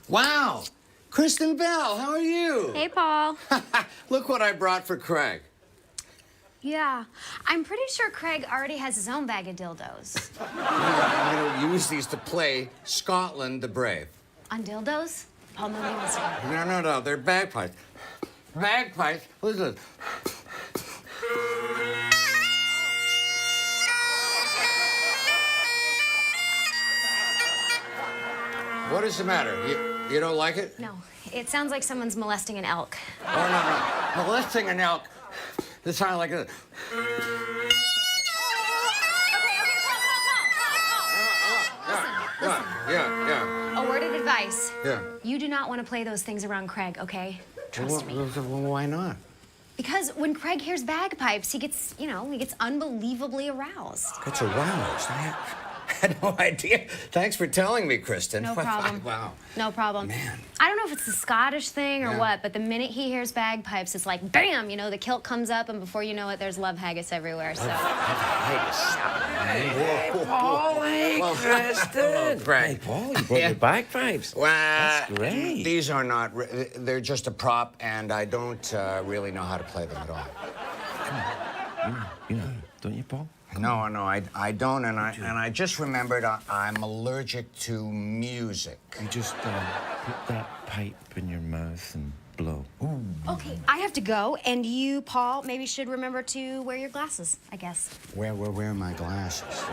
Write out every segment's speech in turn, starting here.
Wow! Kristen Bell, how are you? Hey, Paul. Look what I brought for Craig. Yeah, I'm pretty sure Craig already has his own bag of dildos. I'm gonna use these to play Scotland the Brave. On dildos? Paul, nobody wants to go. No, they're bagpipes. Bagpipes, listen. What is the matter? You don't like it? No, it sounds like someone's molesting an elk. Oh, no. Molesting an elk. It sounds like this. Paul. Listen. Yeah. A word of advice. Yeah. You do not want to play those things around Craig, okay? Trust me. Well, why not? Because when Craig hears bagpipes, he gets unbelievably aroused. Gets aroused. I had no idea. Thanks for telling me, Kristen. No problem. Wow. No problem. Man. I don't know if it's the Scottish thing or what, but the minute he hears bagpipes, it's like, bam, the kilt comes up, and before you know it, there's love haggis everywhere, so. Hey, Paul. Hey, Kristen. Right. Hey, Paul, you brought your bagpipes. Well, that's great. These are not, they're just a prop, and I don't really know how to play them at all. You know, don't you, Paul? No, I don't, and I just remembered I'm allergic to music. You just put that pipe in your mouth and blow. Ooh. Okay, I have to go, and you, Paul, maybe should remember to wear your glasses, I guess. Where are my glasses?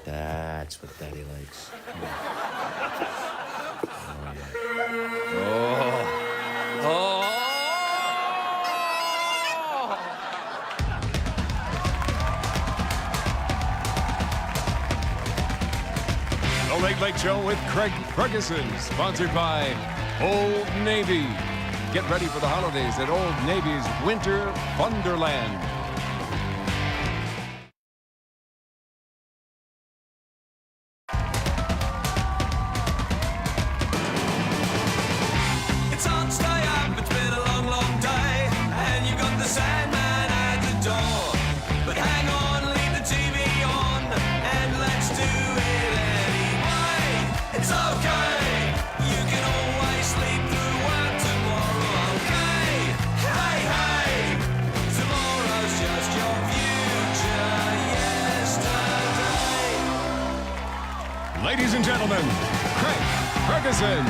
That's what Daddy likes. The Late Late Show with Craig Ferguson, sponsored by Old Navy. Get ready for the holidays at Old Navy's Winter Wonderland. It's hard to stay up, it's been a long, long day, and you got the Sandman at the door. But hang on, leave the TV on, and let's do it anyway. It's okay, you can always sleep through work tomorrow, okay? Hey, tomorrow's just your future yesterday. Ladies and gentlemen, Craig Ferguson.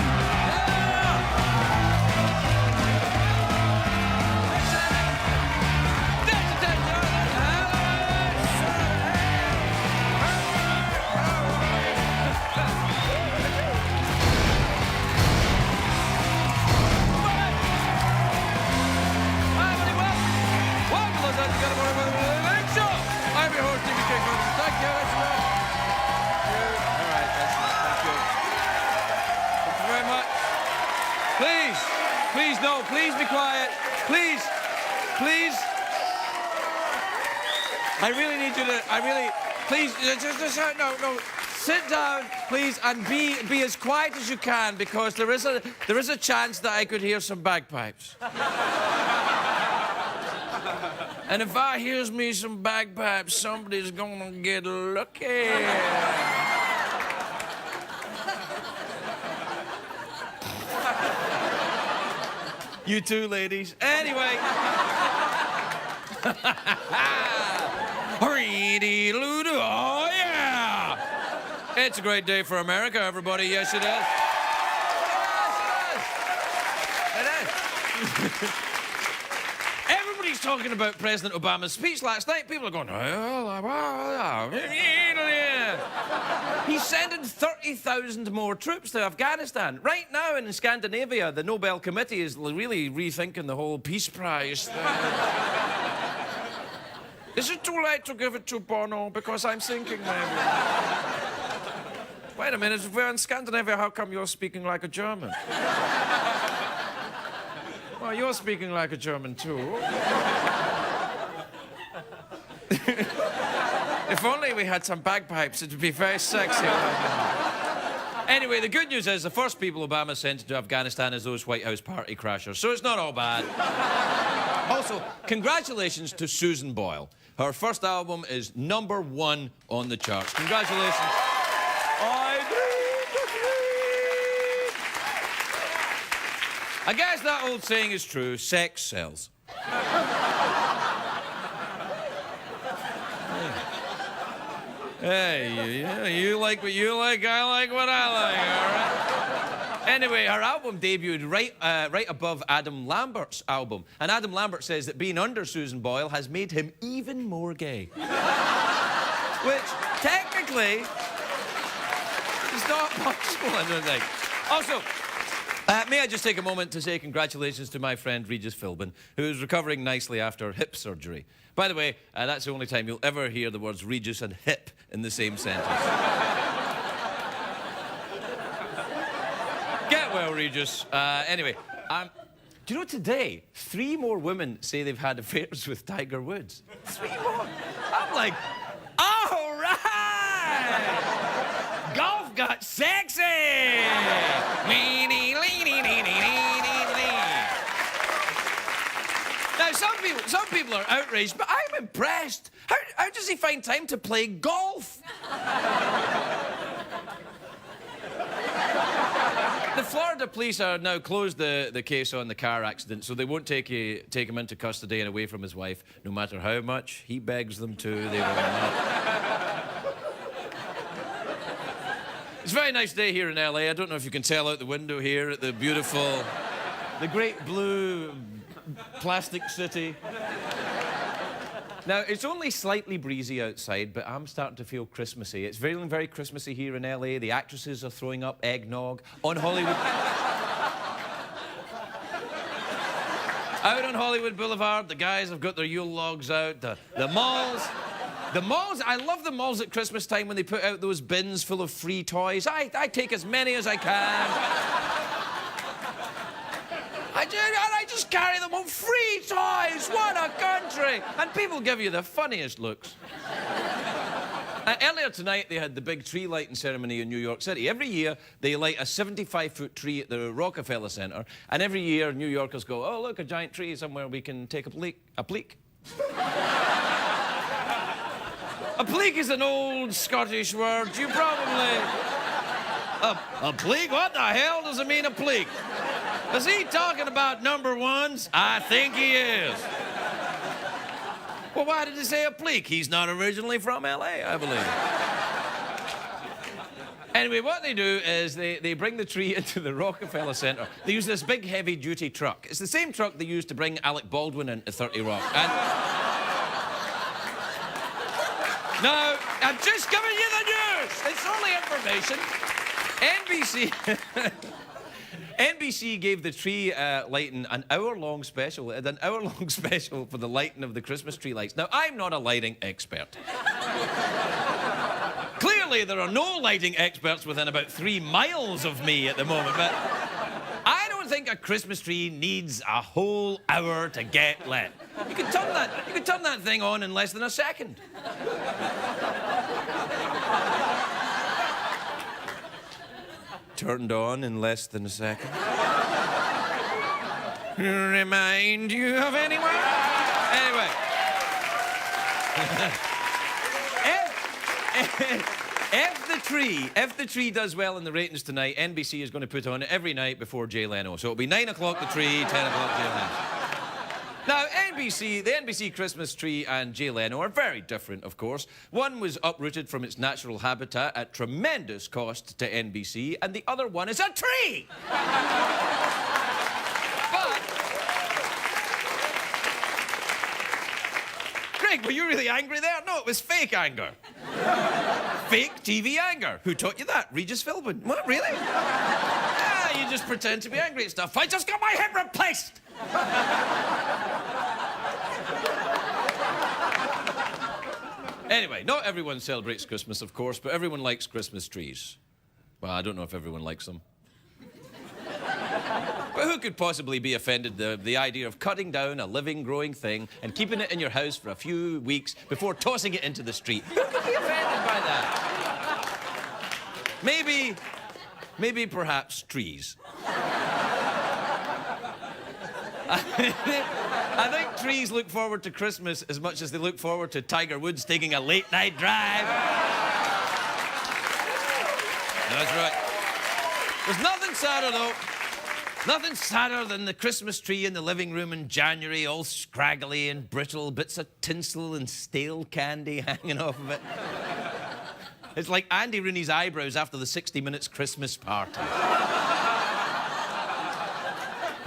I'm your host, Jimmy King. Thank you. All right, that's good. Thank you very much. Please, no, please be quiet. Please. I really need you to, please, just no. Sit down, please, and be as quiet as you can, because there is a chance that I could hear some bagpipes. And if I hears me some bagpipes, somebody's gonna get lucky. You too, ladies. Anyway. Oh, yeah! It's a great day for America, everybody. Yes, it is. It is. Everybody's talking about President Obama's speech last night. People are going, he's sending 30,000 more troops to Afghanistan. Right now in Scandinavia, the Nobel Committee is really rethinking the whole Peace Prize thing. Is it too late to give it to Bono? Because I'm thinking maybe. Wait a minute, if we're in Scandinavia, how come you're speaking like a German? Well, you're speaking like a German, too. If only we had some bagpipes, it would be very sexy. Anyway, the good news is the first people Obama sent to Afghanistan is those White House party crashers, so it's not all bad. Also, congratulations to Susan Boyle. Her first album is #1 on the charts. Congratulations. I dream I guess that old saying is true. Sex sells. Hey, you like what you like, I like what I like, all right? Anyway, her album debuted right above Adam Lambert's album. And Adam Lambert says that being under Susan Boyle has made him even more gay. Which, technically, is not possible, I don't think. Also, may I just take a moment to say congratulations to my friend Regis Philbin, who's recovering nicely after hip surgery. By the way, that's the only time you'll ever hear the words Regis and hip in the same sentence. Get well, Regis. Anyway, do you know today, 3 more women say they've had affairs with Tiger Woods? 3 more. I'm like, all right! Golf got sexy! Now, some people are outraged, but I'm impressed. How does he find time to play golf? The Florida police are now closed the case on the car accident, so they won't take him into custody and away from his wife, no matter how much he begs them to. They will not. It's a very nice day here in LA. I don't know if you can tell out the window here at the beautiful, the great blue plastic city. Now, it's only slightly breezy outside, but I'm starting to feel Christmassy. It's very, very Christmassy here in LA. The actresses are throwing up eggnog on Hollywood. Out on Hollywood Boulevard, the guys have got their Yule logs out. The malls. The malls, I love the malls at Christmas time when they put out those bins full of free toys. I take as many as I can. I just carry them on free toys. What a country. And people give you the funniest looks. Earlier tonight, they had the big tree lighting ceremony in New York City. Every year, they light a 75-foot tree at the Rockefeller Center. And every year, New Yorkers go, oh, look, a giant tree somewhere we can take a bleak. A bleak? A bleak is an old Scottish word. You probably... A bleak? What the hell does it mean, a bleak? Is he talking about number ones? I think he is. Well, why did he say a bleak? He's not originally from L.A., I believe. Anyway, what they do is they bring the tree into the Rockefeller Center. They use this big, heavy-duty truck. It's the same truck they used to bring Alec Baldwin into 30 Rock. And... Now, I'm just giving you the news. It's only information. NBC gave the tree lighting an hour-long special. It had an hour-long special for the lighting of the Christmas tree lights. Now, I'm not a lighting expert. Clearly, there are no lighting experts within about 3 miles of me at the moment, but I don't think a Christmas tree needs a whole hour to get lit. You can turn that thing on in less than a second. Turned on in less than a second. Remind you of anyone? Anyway. If the tree does well in the ratings tonight, NBC is going to put on it every night before Jay Leno. So it'll be 9 o'clock the tree, 10 o'clock Jay Leno. Now, the NBC Christmas tree and Jay Leno are very different, of course. One was uprooted from its natural habitat at tremendous cost to NBC, and the other one is a tree! But... Craig, were you really angry there? No, it was fake anger. Fake TV anger. Who taught you that? Regis Philbin. What, really? Yeah, you just pretend to be angry at stuff. I just got my hip replaced! Anyway, not everyone celebrates Christmas, of course, but everyone likes Christmas trees. Well, I don't know if everyone likes them. But who could possibly be offended the idea of cutting down a living, growing thing and keeping it in your house for a few weeks before tossing it into the street? Who could be offended by that? Maybe perhaps trees. I think trees look forward to Christmas as much as they look forward to Tiger Woods taking a late-night drive. That's right. There's nothing sadder, though. Nothing sadder than the Christmas tree in the living room in January, all scraggly and brittle, bits of tinsel and stale candy hanging off of it. It's like Andy Rooney's eyebrows after the 60 Minutes Christmas party.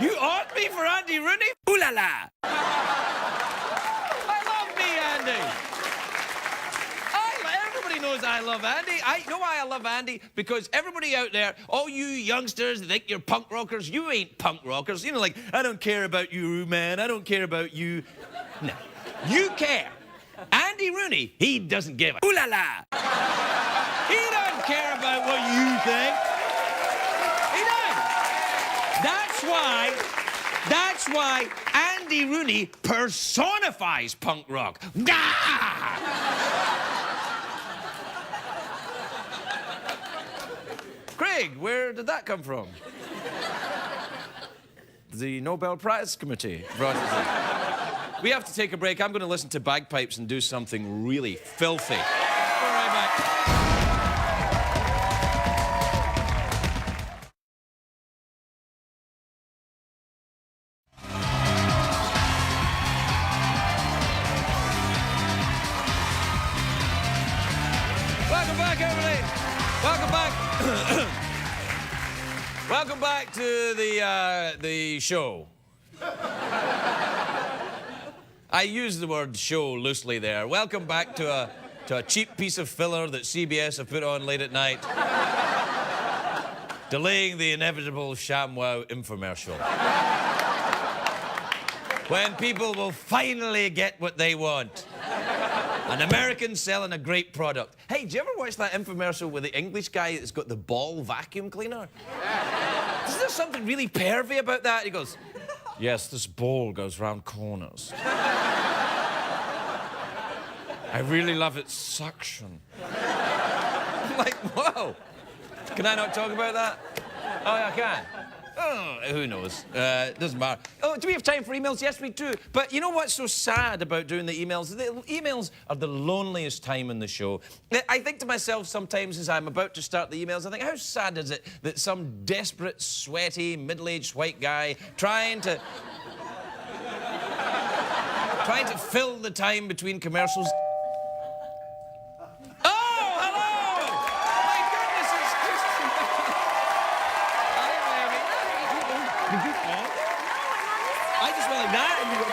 You ought me for Andy Rooney? Ooh la la! I love me, Andy. Everybody knows I love Andy. I know why I love Andy, because everybody out there, all you youngsters that think you're punk rockers, you ain't punk rockers. You know, like, I don't care about you, man. I don't care about you. No, you care. Andy Rooney, he doesn't give a ooh la la. He doesn't care about what you think. He doesn't. That's why Andy Rooney personifies punk rock. Gah! Craig, where did that come from? The Nobel Prize Committee brought it in. We have to take a break. I'm going to listen to Bagpipes and do something really filthy. We'll be right back. Welcome back, everybody. Welcome back. Welcome back to the show. I use the word show loosely there. Welcome back to a cheap piece of filler that CBS have put on late at night, delaying the inevitable ShamWow infomercial. When people will finally get what they want. An American selling a great product. Hey, did you ever watch that infomercial with the English guy that's got the ball vacuum cleaner? Is there something really pervy about that? He goes, yes, this ball goes round corners. I really love its suction. I'm like, whoa. Can I not talk about that? Oh, yeah, I can. Oh, who knows? Doesn't matter. Oh, do we have time for emails? Yes, we do. But you know what's so sad about doing the emails? The emails are the loneliest time in the show. I think to myself sometimes as I'm about to start the emails, I think, how sad is it that some desperate, sweaty, middle-aged white guy trying to fill the time between commercials. I just went like that and you go...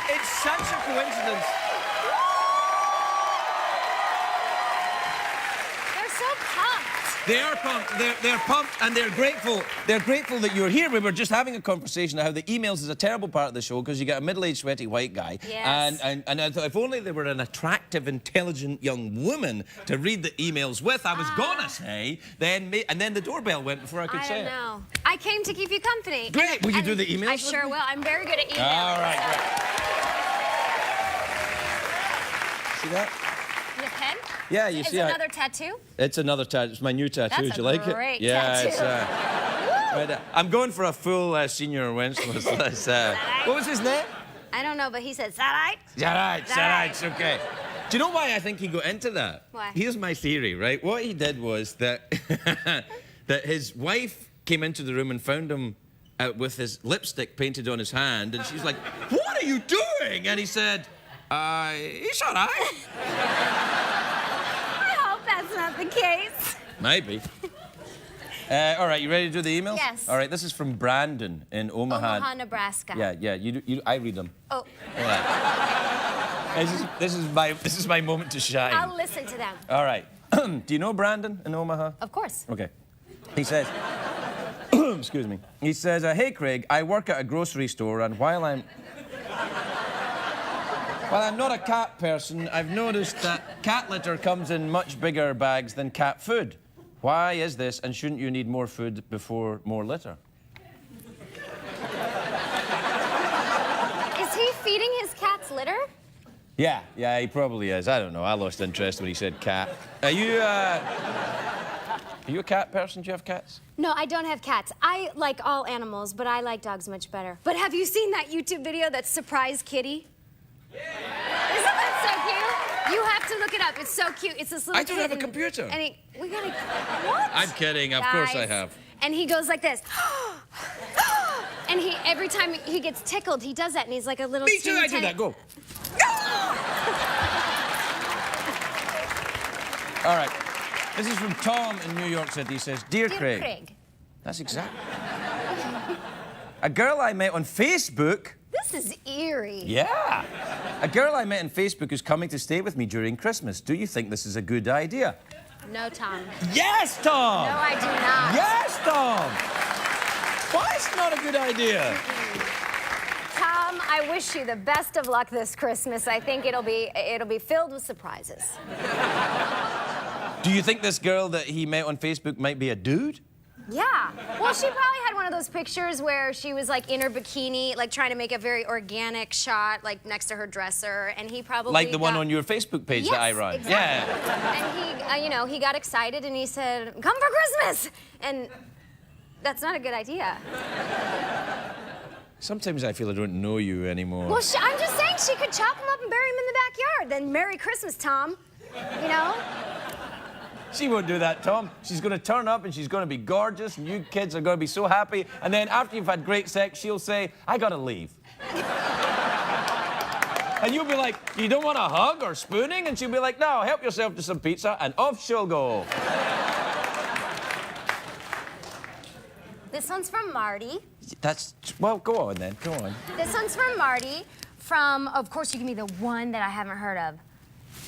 It's such a coincidence. They're so pumped. They are pumped. They're pumped and they're grateful. They're grateful that you're here. We were just having a conversation of how the emails is a terrible part of the show because you get a middle-aged, sweaty white guy. Yes. And I thought if only there were an attractive, intelligent young woman to read the emails with, I was gonna say, and then the doorbell went before I could say I don't know. I came to keep you company. Great. Will you do the emails? I sure will. I'm very good at emails. All right, so. great. See that? The pen? Yeah, you see. Is it another tattoo? It's another tattoo. It's my new tattoo. That's Do you like it? great Yeah, tattoo. it's. Right, I'm going for a full senior Wenceslas. What was his name? I don't know, but he said, is that right? It's okay. Do you know why I think he got into that? Why? Here's my theory, right? What he did was that that his wife came into the room and found him with his lipstick painted on his hand, and she's like, "What are you doing?" And he said, "It's all right." I hope that's not the case. Maybe. All right, you ready to do the emails? Yes. All right, this is from Brandon in Omaha. Omaha, Nebraska. Yeah. I read them. Oh, All right. This is my moment to shine. I'll listen to them. All right. Do you know Brandon in Omaha? Of course. Okay. He says, excuse me. He says, hey, Craig, I work at a grocery store, and while I'm not a cat person, I've noticed that cat litter comes in much bigger bags than cat food. Why is this, and shouldn't you need more food before more litter? Is he feeding his cats litter? Yeah, he probably is. I don't know. I lost interest when he said cat. Are you a cat person? Do you have cats? No, I don't have cats. I like all animals, but I like dogs much better. But have you seen that YouTube video that's Surprise Kitty? Yeah. Isn't that so cute? You have to look it up. It's so cute. It's this little I don't kid have a and- computer. And we gotta. What? I'm kidding. Of course I Guys. have. And he goes like this. And every time he gets tickled, he does that, and he's like a little. Me too. teeny I do tiny- that. Go. All right. This is from Tom in New York City. He says, Dear Craig. That's exactly. A girl I met on Facebook. This is eerie. Yeah. A girl I met on Facebook is coming to stay with me during Christmas. Do you think this is a good idea? No, Tom. Yes, Tom! No, I do not. Yes, Tom! Why is it not a good idea? Tom, I wish you the best of luck this Christmas. I think it'll be filled with surprises. Do you think this girl that he met on Facebook might be a dude? Yeah. Well, she probably had one of those pictures where she was like in her bikini, like trying to make a very organic shot, like next to her dresser, and he probably Like the one got- on your Facebook page Yes, that I run. exactly. Yeah. And he, he got excited and he said, "Come for Christmas," and that's not a good idea. Sometimes I feel I don't know you anymore. Well, I'm just saying she could chop him up and bury him in the backyard. Then Merry Christmas, Tom. You know? She won't do that, Tom. She's going to turn up and she's going to be gorgeous and you kids are going to be so happy. And then after you've had great sex, she'll say, I got to leave. And you'll be like, you don't want a hug or spooning? And she'll be like, no, help yourself to some pizza. And off she'll go. This one's from Marty. That's, well, go on then, go on. This one's from Marty. From, of course, you give me the one that I haven't heard of.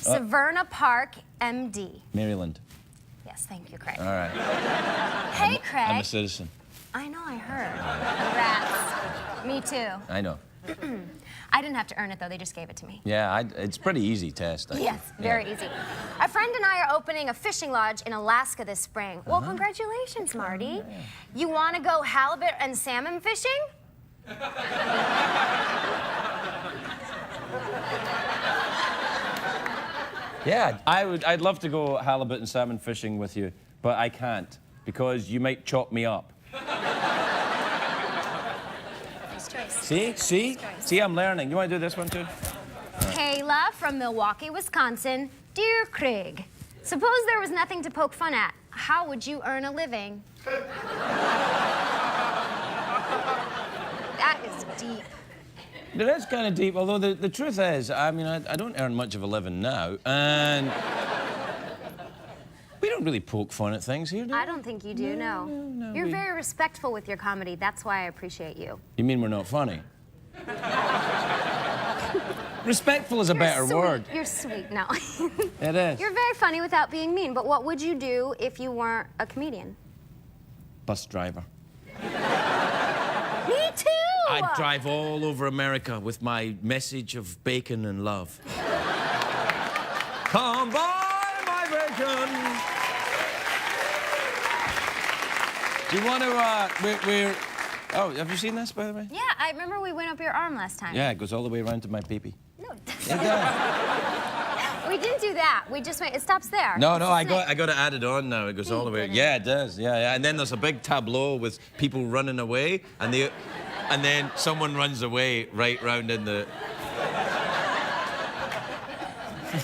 Severna Park, MD. Maryland. Yes, thank you, Craig. All right. Hey, Craig. I'm a citizen. I know, I heard. Rats. Me too. I know. I didn't have to earn it, though. They just gave it to me. Yeah, it's a pretty easy test. I Yes, think. very Yeah. easy. A friend and I are opening a fishing lodge in Alaska this spring. Well, congratulations, Marty. You want to go halibut and salmon fishing? Yeah, I'd love to go halibut and salmon fishing with you, but I can't because you might chop me up. Nice choice. See, I'm learning. You want to do this one too? Kayla from Milwaukee, Wisconsin. Dear Craig, suppose there was nothing to poke fun at. How would you earn a living? That is deep. It is kind of deep, although the truth is, I mean, I don't earn much of a living now, and we don't really poke fun at things here, do we? I don't think you do, no. You're very respectful with your comedy. That's why I appreciate you. You mean we're not funny? Respectful is a better Sweet. word. You're sweet, no. It is. You're very funny without being mean, but what would you do if you weren't a comedian? Bus driver. Me too! I'd drive all over America with my message of bacon and love. Come buy my bacon. Do you want to, we're... Oh, have you seen this, by the way? Yeah, I remember we went up your arm last time. Yeah, it goes all the way around to my pee-pee. No, it It doesn't. does. We didn't do that. We just went, it stops there. No, It's no, a I snake. got it added on now. It goes all the way. didn't. Yeah, it does. Yeah. And then there's a big tableau with people running away, and then someone runs away right round in the...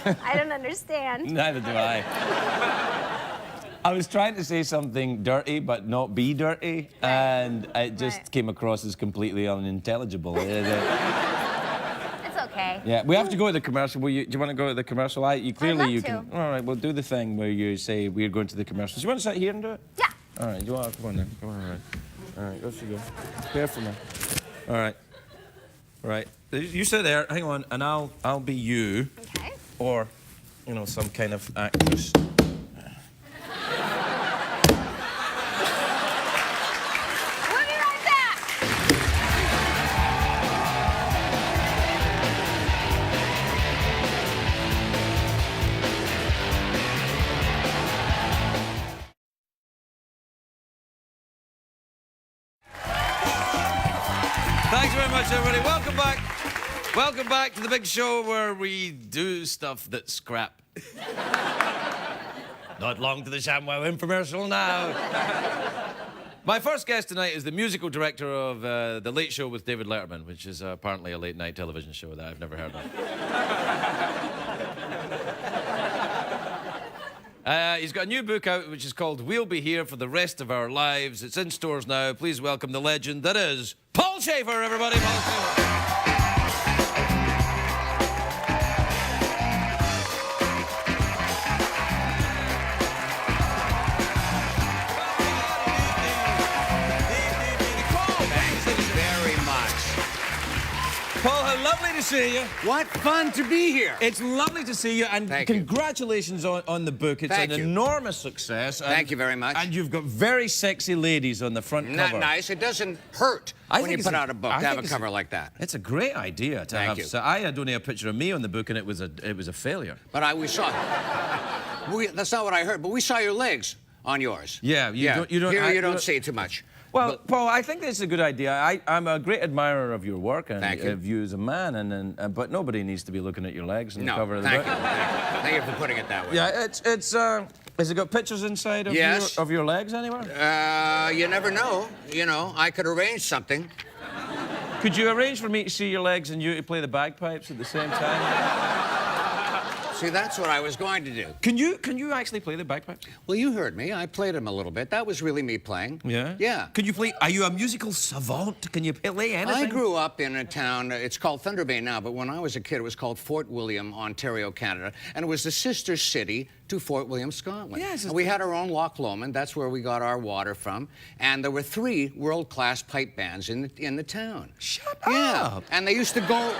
I don't understand. Neither do I. I was trying to say something dirty, but not be dirty, and it just Right. came across as completely unintelligible. It's okay. Yeah, we have to go to the commercial. Do you want to go to the commercial? You clearly love you to. can. All right, we'll do the thing where you say we're going to the commercials. You want to sit here and do it? Yeah. All right, you want to come on then? Come on, all right, off you go. Careful now. All right, right. You sit there. Hang on, and I'll be you, Okay. or you know, some kind of actress. We'll be right back. Thanks very much, everybody. Welcome back. Welcome back to the big show where we do stuff that's crap. Not long to the ShamWow infomercial now. My first guest tonight is the musical director of The Late Show with David Letterman, which is apparently a late-night television show that I've never heard of. He's got a new book out which is called We'll Be Here for the Rest of Our Lives. It's in stores now. Please welcome the legend that is Paul Shaffer, everybody. Paul Shaffer. Paul, how lovely to see you. What fun to be here. It's lovely to see you, and Thank you. Congratulations on the book. It's Thank an you. enormous success. Thank you very much. And you've got very sexy ladies on the front cover. Not nice. It doesn't hurt when you put out a book to have a cover like that. It's a great idea to have. you. So I had only a picture of me on the book, and it was a failure. But we saw. That's not what I heard. But we saw your legs on yours. Yeah, you don't. Here I- you don't see too much. Well, Paul, I think this is a good idea. I'm a great admirer of your work and Thank you. of you as a man, but nobody needs to be looking at your legs on the No, cover of the thank book. you. Thank you for putting it that way. Yeah, has it got pictures inside of, Yes. of your legs anywhere? You never know. You know, I could arrange something. Could you arrange for me to see your legs and you to play the bagpipes at the same time? See, that's what I was going to do. Can you actually play the bagpipes? Well, you heard me. I played them a little bit. That was really me playing. Yeah? Yeah. Can you play? Are you a musical savant? Can you play anything? I grew up in a town, it's called Thunder Bay now, but when I was a kid, it was called Fort William, Ontario, Canada, and it was the sister city to Fort William, Scotland. Yes, And we had our own Loch Lomond, that's where we got our water from, and there were 3 world-class pipe bands in the town. Shut Yeah, up. and they used to go,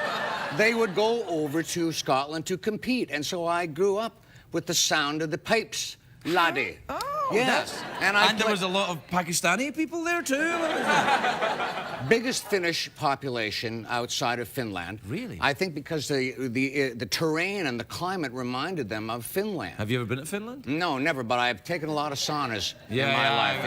they would go over to Scotland to compete, and so I grew up with the sound of the pipes, laddie. Oh, yes. And there was a lot of Pakistani people there too. What was that? Biggest Finnish population outside of Finland. Really? I think because the terrain and the climate reminded them of Finland. Have you ever been to Finland? No, never, but I've taken a lot of saunas in my life.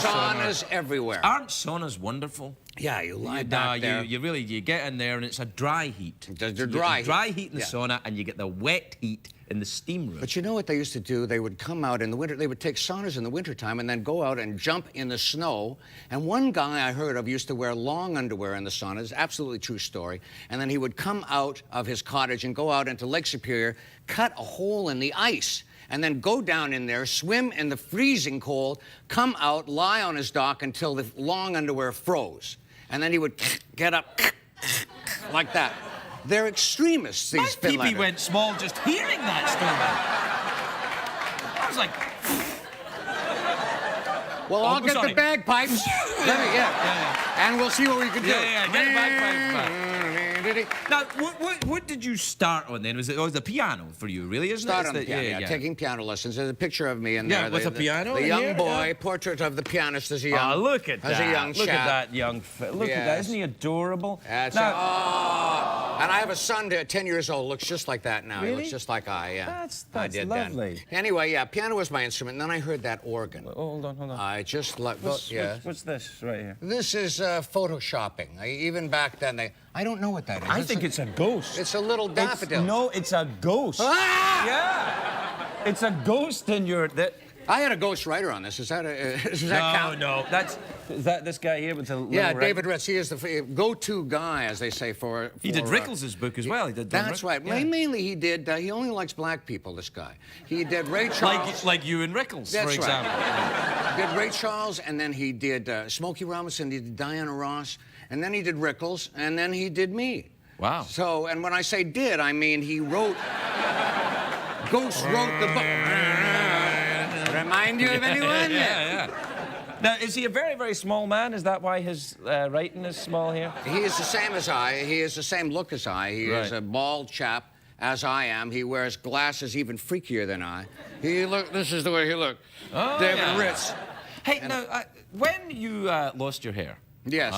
Saunas everywhere. Aren't saunas wonderful? Yeah, you lie back there. You get in there and it's a dry heat. They're You get dry the dry heat. heat in the Yeah. sauna, and you get the wet heat in the steam room. But you know what they used to do? They would come out in the winter. They would take saunas in the wintertime and then go out and jump in the snow. And one guy I heard of used to wear long underwear in the sauna. It's absolutely true story. And then he would come out of his cottage and go out into Lake Superior, cut a hole in the ice, and then go down in there, swim in the freezing cold, come out, lie on his dock until the long underwear froze. And then he would get up like that. They're extremists, these My Finlanders. pee-pee went small just hearing that story. I was like, Well, I'll get sorry. the bagpipes. And we'll see what we can do. yeah, get the bagpipes back. Now, what did you start on then? Was it the piano for you, really, isn't Start it? on the piano, taking piano lessons. There's a picture of me in there. Yeah, with a piano The in young here, boy, yeah. portrait of the pianist as a young. Oh, look at that. As a young look chap. at that young. Look at that. Yes. Isn't he adorable? That's and I have a son, 10 years old, looks just like that now. He Really? looks just like yeah. That's I did lovely. Then. Anyway, yeah, piano was my instrument, and then I heard that organ. Hold on. I just like, What's this right here? This is photoshopping. Even back then, I don't know what that is. I think it's a ghost. It's a little daffodil. It's a ghost. Ah! Yeah. It's a ghost in your. I had a ghost writer on this. Does that count? No. Is that this guy here with the little Yeah, red- David Ritz. He is the go-to guy, as they say, for He did Rickles' book as well. He did. That's right. Yeah. Mainly, he did. He only likes black people. This guy. He did Ray Charles. Like you and Rickles, That's for right. example. Did Ray Charles, and then he did Smokey Robinson. He did Diana Ross, and then he did Rickles, and then he did me. Wow. So, and when I say did, I mean he wrote. Ghost wrote the book. Remind you of anyone? Yeah. Now, is he a very, very small man? Is that why his writing is small here? He is the same as I. He is the same look as I. He is Right. a bald chap, as I am. He wears glasses even freakier than I. This is the way he looked. Oh, David yeah. Ritz. Hey, now, when you lost your hair, Yes.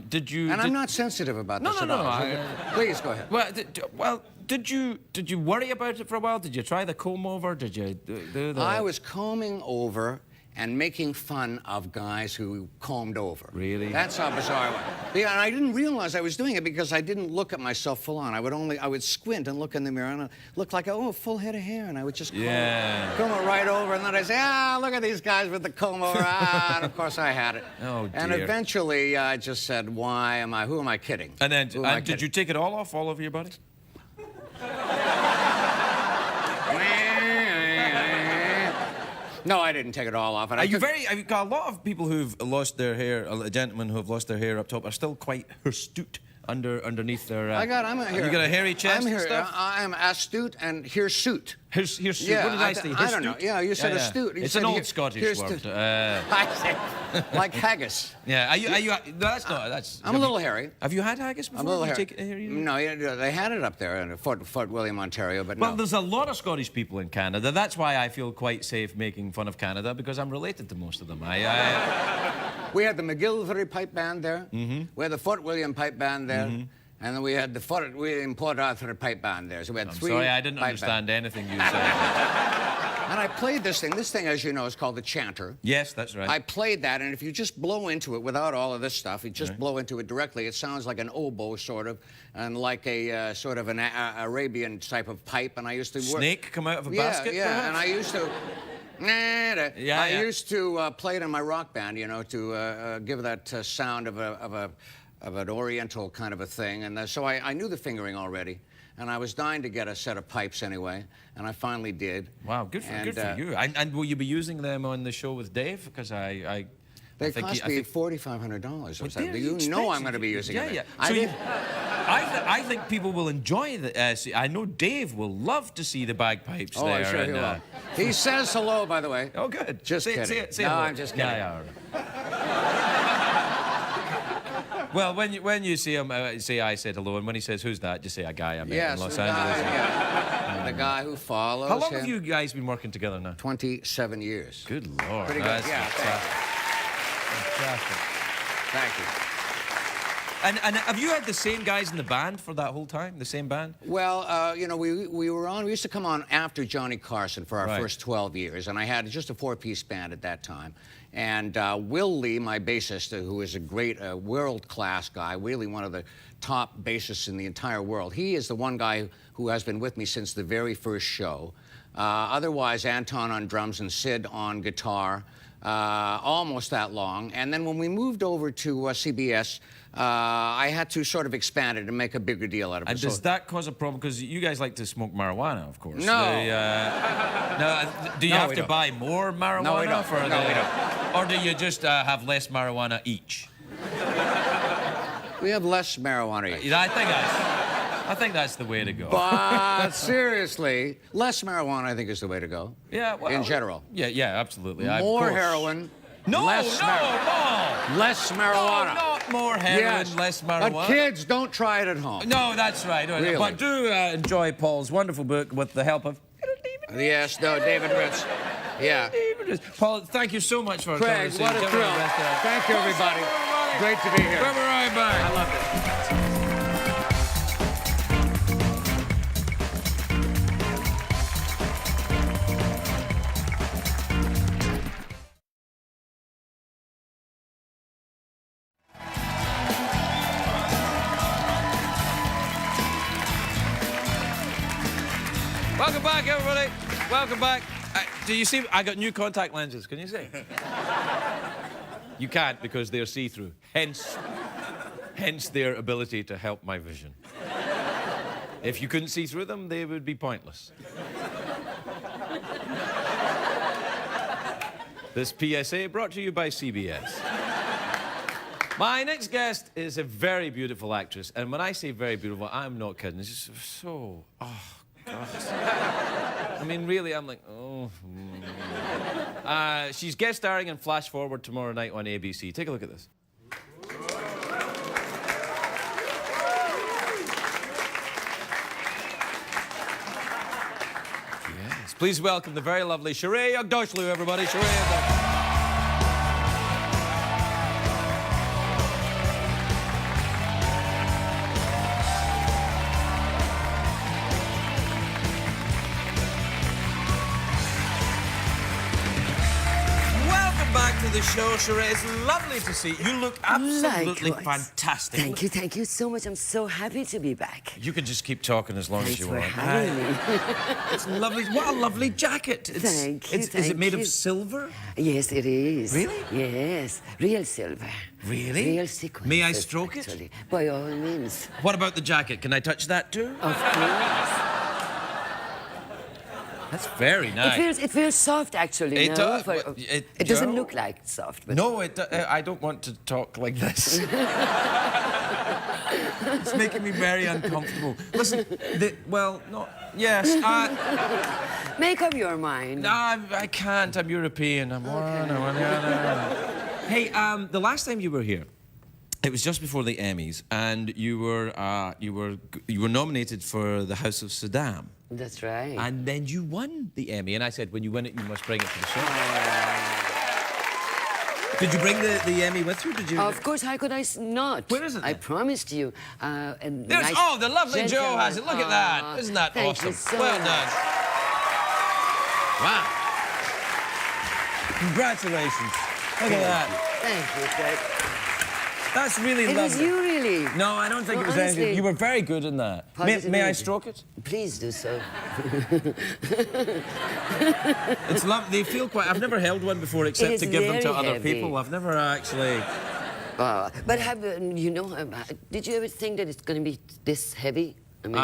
did you? And I'm not sensitive about this No, at no, all. no, Please go ahead. Well, did you worry about it for a while? Did you try the comb over? Did you do the? I was combing over and making fun of guys who combed over. Really? That's how bizarre it was. Yeah, and I didn't realize I was doing it because I didn't look at myself full on. I would squint and look in the mirror and it looked like, oh, a full head of hair, and I would just comb it right over, and then I'd say, look at these guys with the comb over, and of course I had it. Oh, dear. And eventually I just said, who am I kidding? And then, Who am I did you kidding? take it all off, all over your body? No, I didn't take it all off. And Are you I've got a lot of people who've lost their hair, gentlemen who have lost their hair up top are still quite hirsute underneath their... I'm a you got a hairy chest I'm and here. stuff? I'm astute and hirsute. Hirsute. Yeah, What did I say? I don't know. Hirsute? Yeah, you said astute. You It's said an old Scottish word. I said, like haggis. Yeah, are you, no, that's not, that's... I'm a little hairy. Have you had haggis before? I'm a little Have you hairy. taken hair either? No, yeah, they had it up there in Fort William, Ontario, but Well, no. there's a lot of Scottish people in Canada. That's why I feel quite safe making fun of Canada, because I'm related to most of them. We had the McGillivray pipe band there. We had the Fort William pipe band there. And then we had the Fort William Port Arthur pipe band there. So we had I'm three. sorry, I didn't pipe understand anything you said. And I played this thing. This thing, as you know, is called the chanter. Yes, that's right. I played that, and if you just blow into it without all of this stuff, you just blow into it directly, it sounds like an oboe, sort of, and like a sort of an Arabian type of pipe. And I used to work. Snake come out of a basket, Yeah, perhaps? and I used to. I used to play it in my rock band, you know, to give that sound of an Oriental kind of a thing, and so I knew the fingering already. And I was dying to get a set of pipes anyway, and I finally did. Wow, good for you. And will you be using them on the show with Dave? Because They cost me $4,500 or something. You know I'm going to be using them. Yeah. I think people will enjoy the. I know Dave will love to see the bagpipes there. I'm sure he will. He says hello, by the way. Oh, good. Just kidding. Say no, hello. I'm just kidding. Yeah, all right. Well, when you see him, say I said hello, and when he says, who's that, just say a guy I met in Los Angeles. The guy who follows How long him. have you guys been working together now? 27 years. Good Lord. Pretty good. That's Yeah, fantastic. Thank you. And have you had the same guys in the band for that whole time? The same band? Well, you know, we used to come on after Johnny Carson for our first 12 years, and I had just a four-piece band at that time. And Will Lee, my bassist, who is a great world-class guy, really one of the top bassists in the entire world, he is the one guy who has been with me since the very first show. Otherwise, Anton on drums and Sid on guitar, almost that long. And then when we moved over to CBS, I had to sort of expand it and make a bigger deal out of it. And does that cause a problem? Because you guys like to smoke marijuana, of course. No. Do you have to buy more marijuana? No, we don't. For No, we don't. Or do you just have less marijuana each? We have less marijuana each. I think that's the way to go. But seriously, less marijuana, I think, is the way to go. Yeah, well, in general. Yeah, absolutely. More heroin. No, less less marijuana. No, not more heroin, less marijuana. But kids, don't try it at home. No, that's right. Really? But do enjoy Paul's wonderful book with the help of... Yes, no, David Ritz. Yeah. Paul, thank you so much for coming. Craig, what a thrill. Thank you, everybody. Great to be here. We'll be right back. I loved it. Welcome back, everybody. Welcome back. Do you see? I got new contact lenses. Can you see? You can't because they're see-through. Hence their ability to help my vision. If you couldn't see through them, they would be pointless. This PSA brought to you by CBS. My next guest is a very beautiful actress, and when I say very beautiful, I'm not kidding. It's just so... Oh, God. I mean, really, I'm like, oh. She's guest starring in Flash Forward tomorrow night on ABC. Take a look at this. Yes. Please welcome the very lovely Shohreh Aghdashloo, everybody. Shohreh Aghdashloo. show, Shohreh. It's lovely to see you. You look absolutely Likewise. fantastic. Thank you so much. I'm so happy to be back. You can just keep talking as long Thanks as you for want. having me. It's lovely. What a lovely jacket. Thank you, Is it thank made you. of silver? Yes, it is. Really? Yes, real silver. Really? Real sequins. May I stroke it? actually. By all means. What about the jacket? Can I touch that too? Of course. That's very nice. It feels soft, actually. It no? does, For- but it doesn't no. look like soft. But No, I don't want to talk like this. It's making me very uncomfortable. Listen, yes, Make up your mind. no, I can't. I'm European. I'm Hey, the last time you were here, it was just before the Emmys, and you were nominated for the House of Saddam, That's right. and then you won the Emmy. And I said, when you win it, you must bring it to the show. Did you bring the Emmy with you? Did you? Of course, how could I not? Where is it I then? promised you. Oh, the lovely Joe has it. Look at that. Isn't that thank awesome? you so Well much. done. Wow. Congratulations. Look at that. Thank you, Fred. That's really It lovely. was you, really. No, I don't think No, it was anything. honestly. You were very good in that. May I Positivity. stroke it? Please do so. It's lovely. They feel quite... I've never held one before except is to give them to very other heavy. people. I've never actually... But have did you ever think that it's going to be this heavy? I mean,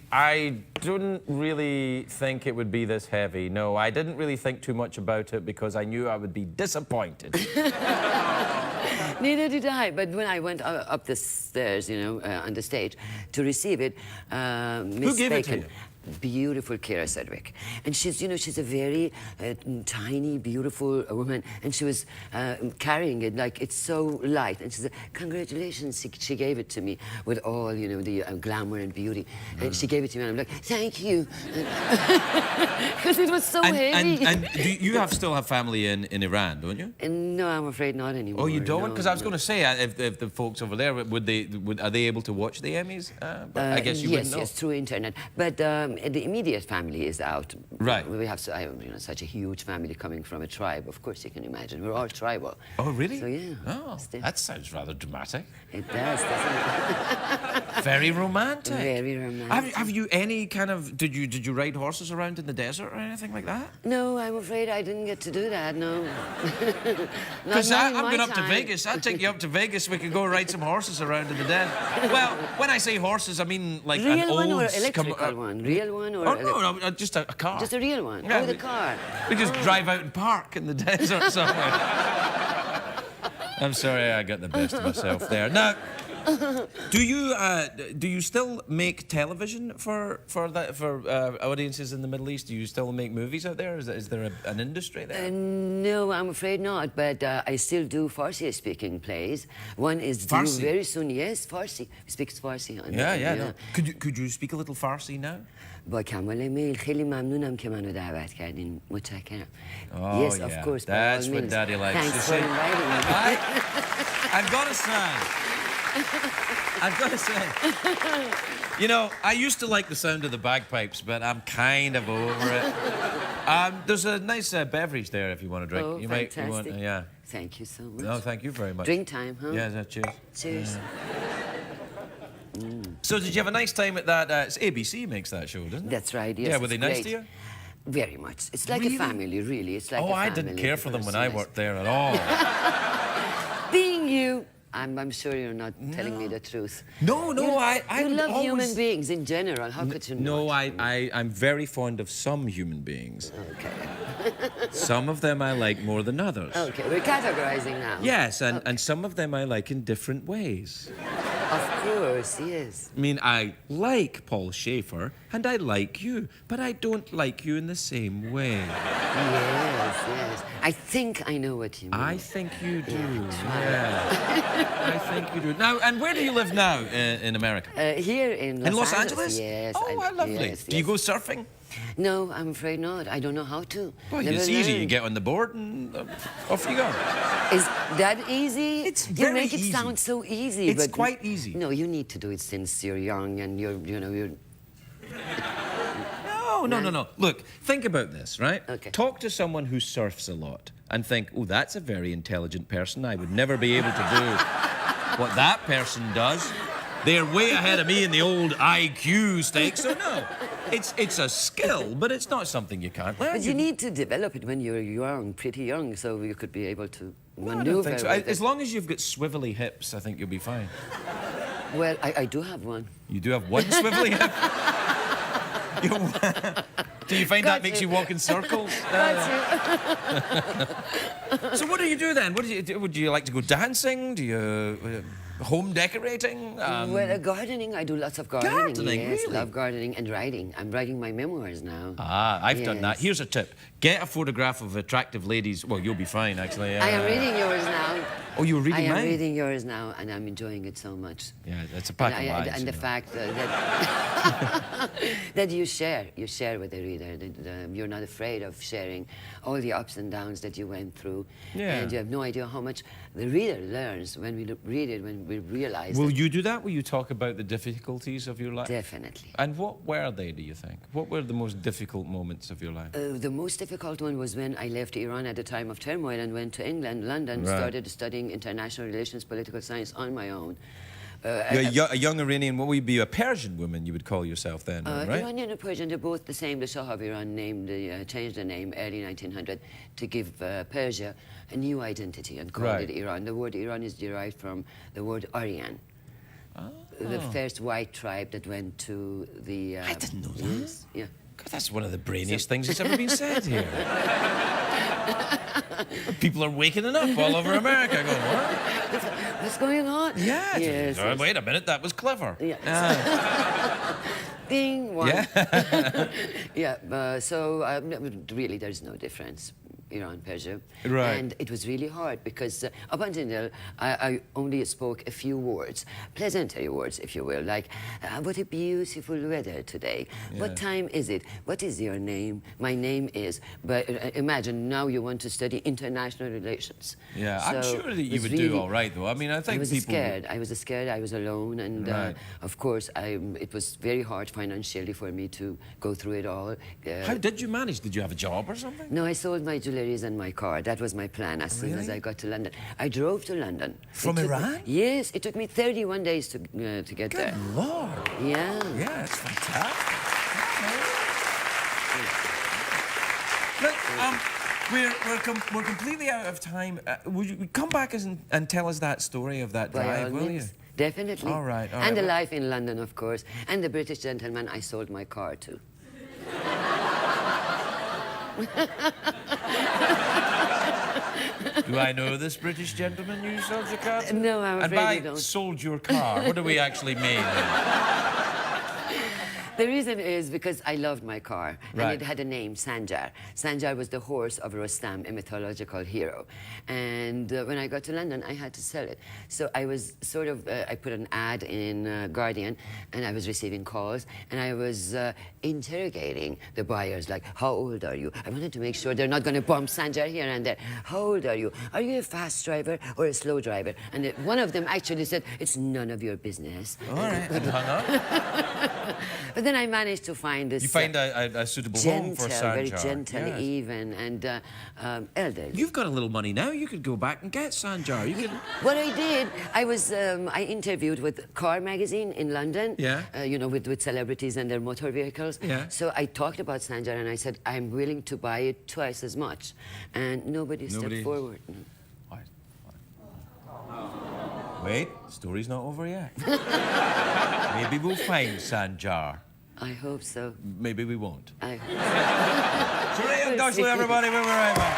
I didn't really think it would be this heavy. No, I didn't really think too much about it because I knew I would be disappointed. neither did I. But when I went up the stairs, on the stage to receive it, Miss gave it to Bacon, you? beautiful Kira Sedgwick, and she's a very tiny, beautiful woman, and she was carrying it like it's so light, and she said, "Congratulations!" She gave it to me with all the glamour and beauty, and she gave it to me, and I'm like, "Thank you," because it was so heavy. And you still have family in Iran, don't you? And no, I'm afraid not anymore. Oh, you don't? no, Because I was no. going to say, if the folks over there, are they able to watch the Emmys? But I guess you wouldn't know. Yes, through internet. But the immediate family is out. Right. We have such a huge family coming from a tribe. Of course, you can imagine. We're all tribal. Oh, really? So, yeah. Oh, Still- that sounds rather dramatic. It does, doesn't it? Very romantic. Very romantic. Have you any kind of... Did you ride horses around in the desert or anything like that? No, I'm afraid I didn't get to do that, no. Because Not in I'm my going up to time. Vegas. I'll take you up to Vegas. We can go ride some horses around in the desert. Well, when I say horses, I mean like an Real old... one or electrical one? Real one or... Oh, no, just a car. Just a real one? Yeah, Oh, the car. We just drive out and park in the desert somewhere. I'm sorry, I got the best of myself there. Now, do you still make television for audiences in the Middle East? Do you still make movies out there? Is there an industry there? No, I'm afraid not. But I still do Farsi-speaking plays. One is due Farsi? very soon. Yes, Farsi. He speaks Farsi. Yeah. No. Could you speak a little Farsi now? با کمال میل خیلی ممنونم که منو دعوت کردین. متشکرم. Oh, Yes, yeah. of course. by That's all what means. Daddy likes. Thanks You for see? inviting me. I've got to say, I used to like the sound of the bagpipes, but I'm kind of over it. There's a nice beverage there if you want to drink. Oh, you fantastic. yeah. Thank you so much. No, thank you very much. Drink time, huh? Yeah, cheers. Cheers. So did you have a nice time at that? It's ABC makes that show, doesn't it? That's right, yes. Yeah, were they it's nice great. to you? Very much. It's like Really? a family, really. It's like Oh, a I family. didn't care for them when I Yes. worked there at all. Being you, I'm sure you're not telling me the truth. No, You I love always... human beings in general. How could you No, not? I'm very fond of some human beings. Okay. Some of them I like more than others. Okay, we're categorizing now. Yes, and some of them I like in different ways. Of course, yes. I mean, I like Paul Shaffer, and I like you, but I don't like you in the same way. Yes. I think I know what you mean. I think you do. try. Yeah. I think you do. Now, and where do you live now in America? Here in Los Angeles? Yes. Oh, how lovely. Yes, Do you yes. go surfing? No, I'm afraid not. I don't know how to. Well, Never it's easy. You learned. get on the board and off you go. Is that easy? It's You very make it easy. sound so easy. It's but quite easy. No, you need to do it since you're young and you're. No. Look, think about this, right? Okay. Talk to someone who surfs a lot. and think, oh, that's a very intelligent person. I would never be able to do what that person does. They're way ahead of me in the old IQ stakes. So no, it's a skill, but it's not something you can't learn. But you need to develop it when you're young, pretty young, so you could be able to maneuver. think so. with As it. long as you've got swivelly hips, I think you'll be fine. Well, I do have one. You do have one swivelly hip? Do you find that makes you walk in circles? So what do you do then? What do you do? Would you like to go dancing? Do you home decorating? Well, gardening. I do lots of gardening. Gardening, Yes, really? love gardening and writing. I'm writing my memoirs now. I've done that. Yes. Here's a tip. Get a photograph of attractive ladies. Well, you'll be fine, actually. I am reading yours now. Oh, you're reading I am mine? reading yours now, and I'm enjoying it so much. Yeah, that's a pack of lies. And you the know. fact that that you share with the reader. That you're not afraid of sharing all the ups and downs that you went through. Yeah. And you have no idea how much the reader learns when we read it, when we realize. Will that you do that? Will you talk about the difficulties of your life? Definitely. And what were they, do you think? What were the most difficult moments of your life? The most difficult one was when I left Iran at the time of turmoil and went to England, London, Right. started studying international relations, political science on my own. You're a young Iranian, what would you be? A Persian woman, you would call yourself then, right? Iranian and Persian, they're both the same. The Shah of Iran changed the name early 1900 to give Persia a new identity and called Right. it Iran. The word Iran is derived from the word Aryan. The first white tribe that went to the... I didn't know that. Yes, yeah. God, that's one of the brainiest things that's ever been said here. People are waking up all over America going, what? What's going on? Yeah. Yes. Oh, wait a minute, that was clever. Yeah. Ding, one. Yeah. Yeah, really there's no difference, Iran, Persia. Right. And it was really hard because up until now, I only spoke a few words, pleasantry words, if you will, like, what a beautiful weather today. Yeah. What time is it? What is your name? My name is. But imagine now you want to study international relations. Yeah, I'm So sure that it you was would really- do all right, though. I mean, I think I was people... scared. I was scared. I was alone, and Right. of course, it was very hard financially for me to go through it all. How did you manage? Did you have a job or something? No, I sold my jewelries and my car. That was my plan as soon as Really? I got to London. I drove to London. From It took me- Iran? Yes, it took me 31 days to get there. Good Lord. Yeah. Yeah, it's fantastic. Look, we're completely out of time. Would you come back and tell us that story of that By all drive, will you? means. Definitely. All right, all And right. the life in London, of course. And the British gentleman I sold my car to. Do I know this British gentleman you sold your car to? No, I'm And afraid by you don't. sold your car, what do we actually mean? The reason is because I loved my car, Right. and it had a name, Sanjar. Sanjar was the horse of Rostam, a mythological hero. And when I got to London, I had to sell it. So I was sort of, I put an ad in Guardian, and I was receiving calls, and I was interrogating the buyers, like, how old are you? I wanted to make sure they're not going to bump Sanjar here and there. How old are you? Are you a fast driver or a slow driver? And one of them actually said, it's none of your business. All right, and hung up. But then I managed to find this... You find a suitable home for Sanjar. Very gentle, Yes. even, and elderly. You've got a little money now. You could go back and get Sanjar. You could... What I did, I interviewed with Car magazine in London. Yeah. You know, with celebrities and their motor vehicles. Yeah. So I talked about Sanjar, and I said, I'm willing to buy it twice as much. And nobody stepped forward. Wait, story's not over yet. Maybe we'll find Sanjar. I hope so. Maybe we won't. I Shohreh Aghdashloo, everybody. We'll be right back.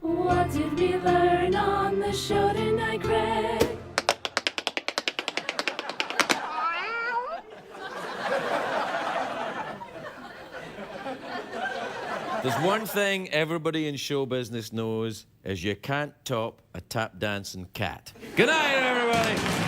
What did we learn on the show tonight, Craig? There's one thing everybody in show business knows is you can't top a tap dancing cat. Good night, everybody.